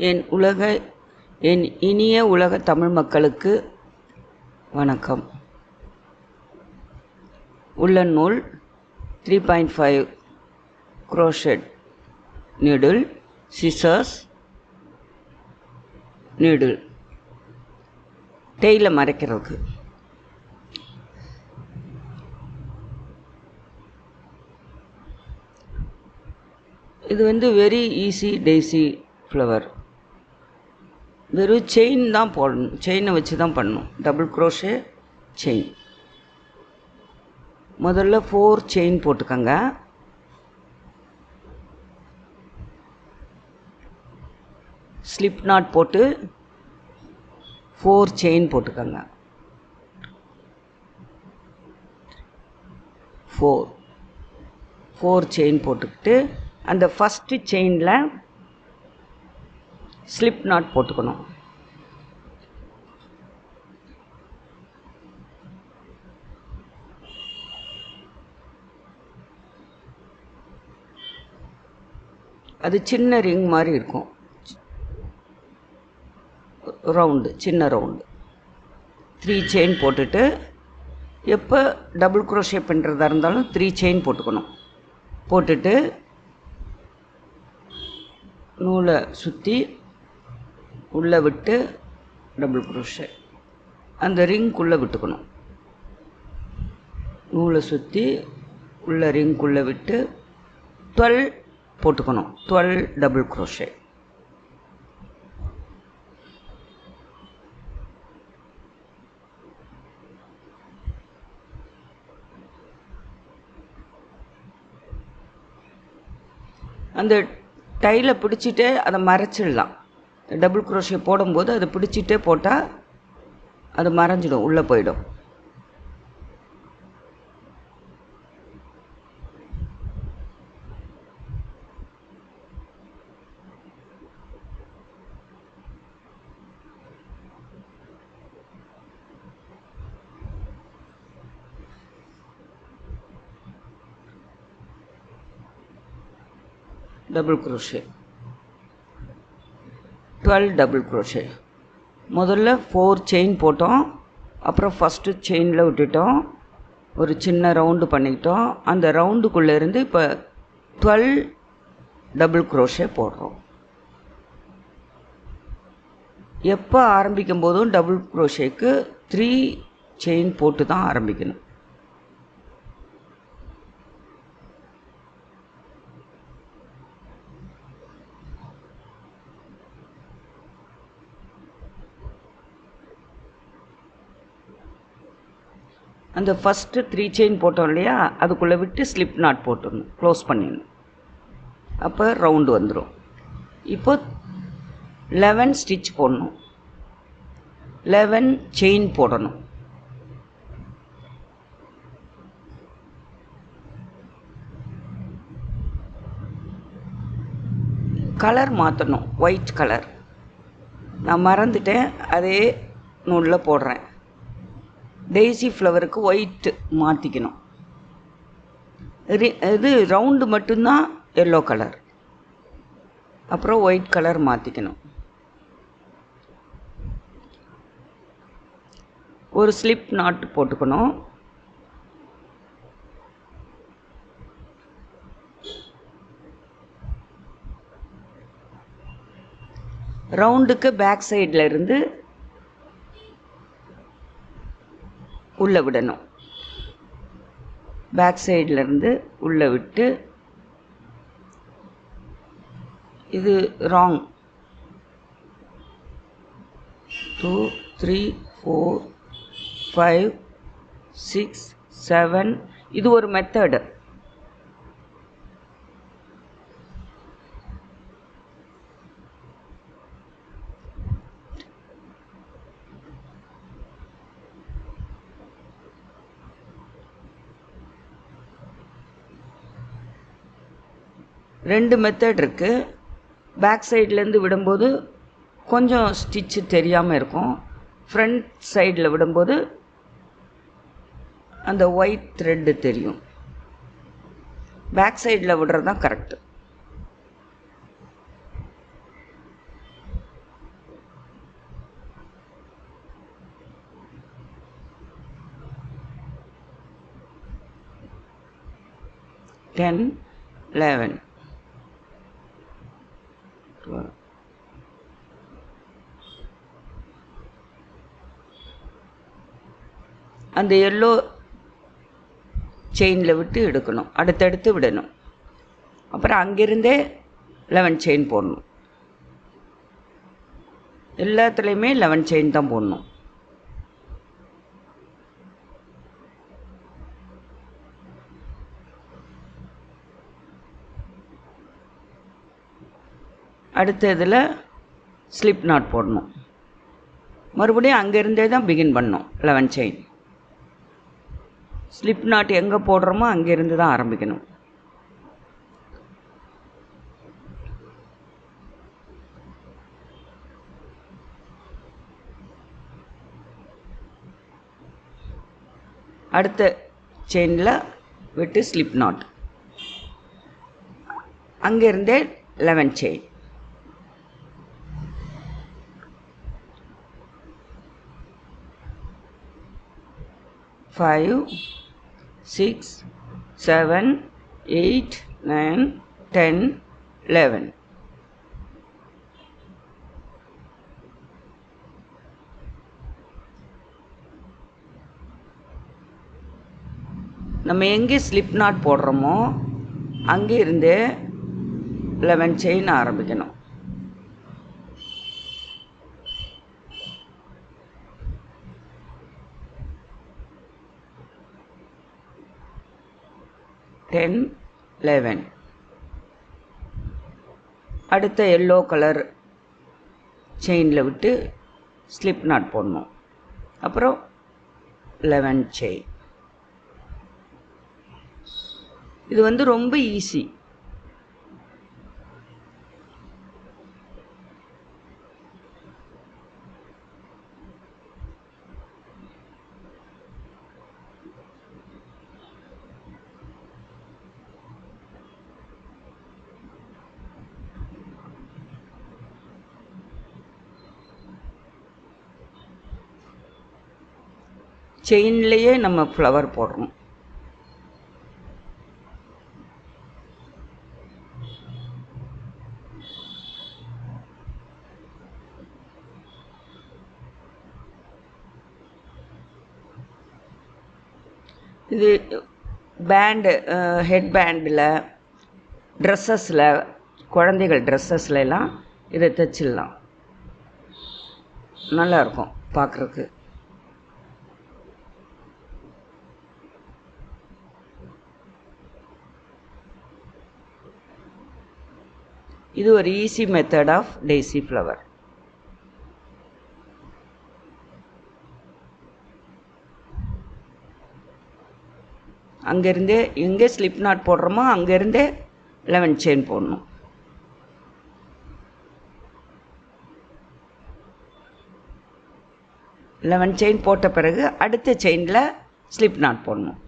என் இனிய உலக தமிழ் மக்களுக்கு வணக்கம். உள்ளன் நூல் 3.5 crochet needle, scissors, needle டெய்ல மறைக்கிறதுக்கு. இது வெரி ஈஸி டெய்ஸி ஃப்ளவர். வெறும் செயின் தான் போடணும், செயினை வச்சு தான் பண்ணணும். Double crochet chain. முதல்ல 4 செயின் போட்டுக்கோங்க. ஸ்லிப் நாட் போட்டு 4 செயின் போட்டுக்கோங்க. 4 செயின் போட்டுக்கிட்டு அந்த ஃபஸ்ட்டு செயினில் ஸ்லிப் நாட் போட்டுக்கணும். அது சின்ன ரிங் மாதிரி இருக்கும், ரவுண்டு, சின்ன ரவுண்டு. 3 செயின் போட்டுட்டு, எப்போ டபுள் க்ரோஷே பண்ணுறதா இருந்தாலும் 3 செயின் போட்டுக்கணும். போட்டுட்டு நூலை சுற்றி உள்ளே விட்டு டபுள் க்ரோஷே அந்த ரிங்குள்ளே விட்டுக்கணும். நூலை சுற்றி உள்ள ரிங்குள்ளே விட்டு 12 போட்டுக்கணும். 12 டபுள் க்ரோஷே. அந்த டைலை பிடிச்சிட்டே அதை மறைச்சிடலாம். டபுள் க்ரோஷே போடும்போது அதை பிடிச்சிட்டே போட்டால் அது மறைஞ்சிடும், உள்ளே போயிடும். Double crochet 12 double crochet. முதல்ல 4 செயின் போட்டோம், அப்புறம் ஃபஸ்ட்டு செயினில் விட்டுட்டோம், ஒரு சின்ன ரவுண்டு பண்ணிக்கிட்டோம். அந்த ரவுண்டுக்குள்ளே இருந்து இப்போ 12 டபுள் க்ரோஷே போடுறோம். எப்போ ஆரம்பிக்கும் போதும் டபுள் க்ரோஷேக்கு 3 செயின் போட்டு தான் ஆரம்பிக்கணும். அந்த ஃபஸ்ட்டு 3 செயின் போட்டோம் இல்லையா, அதுக்குள்ளே விட்டு ஸ்லிப் நாட் போட்டுடணும், க்ளோஸ் பண்ணிடணும். அப்போ ரவுண்டு வந்துடும். இப்போ 11 ஸ்டிச் போடணும், 11 செயின் போடணும். கலர் மாற்றணும், ஒயிட் கலர். நான் மறந்துட்டேன், அதே நூலில் போடுறேன். டெய்ஸி ஃப்ளவருக்கு ஒயிட்டு மாற்றிக்கணும். இது ரவுண்டு மட்டும்தான் எல்லோ கலர், அப்புறம் ஒயிட் கலர் மாற்றிக்கணும். ஒரு ஸ்லிப் நாட் போட்டுக்கணும். ரவுண்டுக்கு பேக் சைடில் இருந்து உள்ளே விடணும். பேக் சைட்லேருந்து உள்ளே விட்டு, இது ராங். 2 3 4 5 6 7. இது ஒரு மெத்தடு. ரெண்டு மெத்தட் இருக்குது. பேக் சைட்லேருந்து விடும்போது கொஞ்சம் ஸ்டிச்சு தெரியாமல் இருக்கும். ஃப்ரண்ட் சைடில் விடும்போது அந்த ஒயிட் த்ரெட்டு தெரியும். பேக் சைடில் விடுறது தான் கரெக்டு. 10, 11, 12. அந்த எல்லோ செயினில் விட்டு எடுக்கணும், அடுத்தடுத்து விடணும். அப்புறம் அங்கிருந்தே 11 செயின் போடணும். எல்லாத்துலேயுமே 11 செயின் தான் போடணும். அடுத்த இதில் ஸ்லிப் நாட் போடணும். மறுபடியும் அங்கேருந்தே தான் பிகின் பண்ணணும் 11 செயின். ஸ்லிப் நாட் எங்கே போடுறோமோ அங்கேருந்து தான் ஆரம்பிக்கணும். அடுத்த செயினில் விட்டு ஸ்லிப் நாட், அங்கேருந்தே 11 செயின். 5, 6, 7, 8, 9, 10, 11. நம்ம எங்கே ஸ்லிப் நாட் போடுறோமோ அங்கே இருந்து 11 செயின் ஆரம்பிக்கணும். Ten, 11. அடுத்த எல்லோ கலர் செயினில் விட்டு ஸ்லிப் நாட் போடணும். அப்புறம் 11 செயின். இது வந்து ரொம்ப ஈஸி. செயின்லேயே நம்ம ஃப்ளவர் போடுறோம். இது பேண்டு, ஹெட் பேண்டில், ட்ரெஸ்ஸஸில், குழந்தைகள் ட்ரெஸ்ஸஸ்லாம் இதை தைச்சிடலாம். நல்லாயிருக்கும் பார்க்குறதுக்கு. இது ஒரு easy method of daisy flower. அங்கேருந்தே எங்கே ஸ்லிப் நாட் போடுறோமோ அங்கேருந்தே 11 செயின் போடணும். லெவன் செயின் போட்ட பிறகு அடுத்த செயினில் ஸ்லிப் நாட் போடணும்.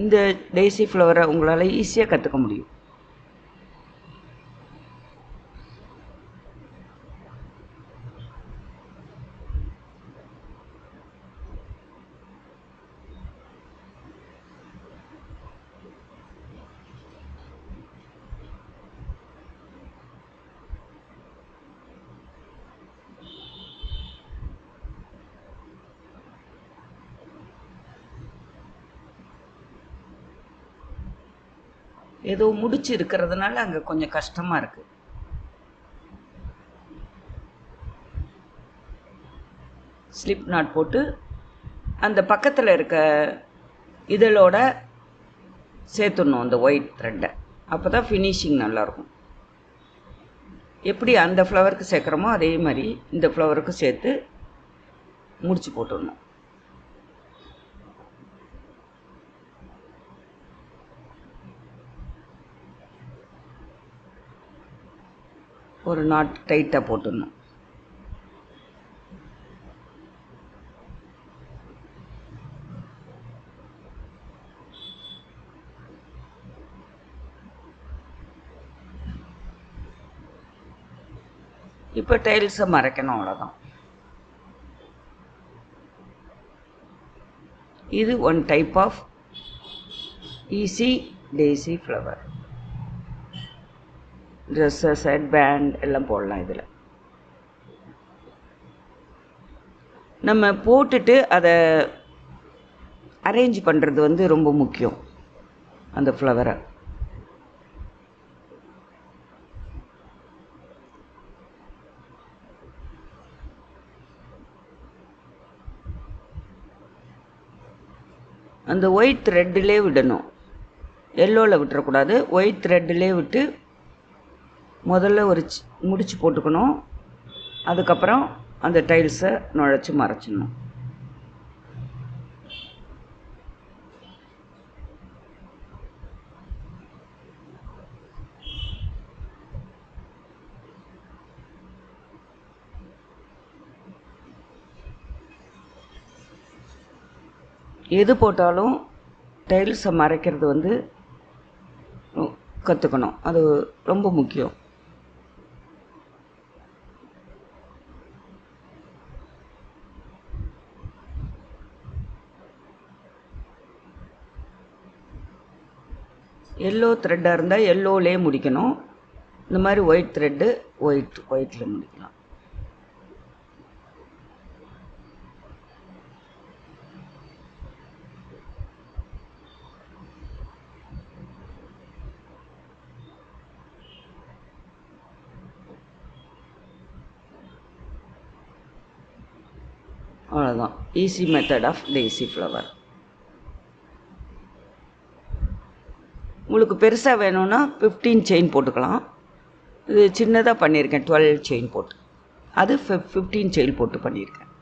இந்த டெய்ஸி ஃப்ளவரை உங்களால் ஈஸியாக கற்றுக்க முடியும். ஏதோ முடிச்சு இருக்கிறதுனால அங்கே கொஞ்சம் கஷ்டமாக இருக்குது. ஸ்லிப் நாட் போட்டு அந்த பக்கத்தில் இருக்க இதழோட சேர்த்துடணும் அந்த ஒயிட் த்ரெட்டை. அப்போ தான் ஃபினிஷிங் நல்லாயிருக்கும். எப்படி அந்த ஃப்ளவருக்கு சேர்க்குறோமோ அதே மாதிரி இந்த ஃப்ளவருக்கு சேர்த்து முடிச்சு போட்டுடணும். ஒரு நாட் டைட்டாக போட்டுடணும். இப்போ டைல்ஸை மறைக்கணும், அவ்வளோதான். இது one type of easy daisy flower. Dresses, head band எல்லாம் போடலாம் இதில். நம்ம போட்டுட்டு அதை அரேஞ்ச் பண்ணுறது வந்து ரொம்ப முக்கியம், அந்த ஃப்ளவரை. அந்த ஒயிட் த்ரெட்டிலே விடணும், எல்லோவில் விட்டுறக்கூடாது. ஒயிட் த்ரெட்டிலே விட்டு முதல்ல ஒரு முடிச்சு போட்டுக்கணும். அதுக்கப்புறம் அந்த டைல்ஸை நுழைச்சி மறைச்சிடணும். எது போட்டாலும் டைல்ஸை மறைக்கிறது வந்து கற்றுக்கணும், அது ரொம்ப முக்கியம். எல்லோ த்ரெட்டாக இருந்தால் எல்லோவிலே முடிக்கணும். இந்த மாதிரி ஒயிட் த்ரெட்டு ஒயிட்டில் முடிக்கலாம். அவ்வளோதான், easy method of daisy flower. உங்களுக்கு பெருசாக வேணும்னா 15 செயின் போட்டுக்கலாம். இது சின்னதாக பண்ணியிருக்கேன், 12 செயின் போட்டு. அது 15 செயின் போட்டு பண்ணியிருக்கேன்.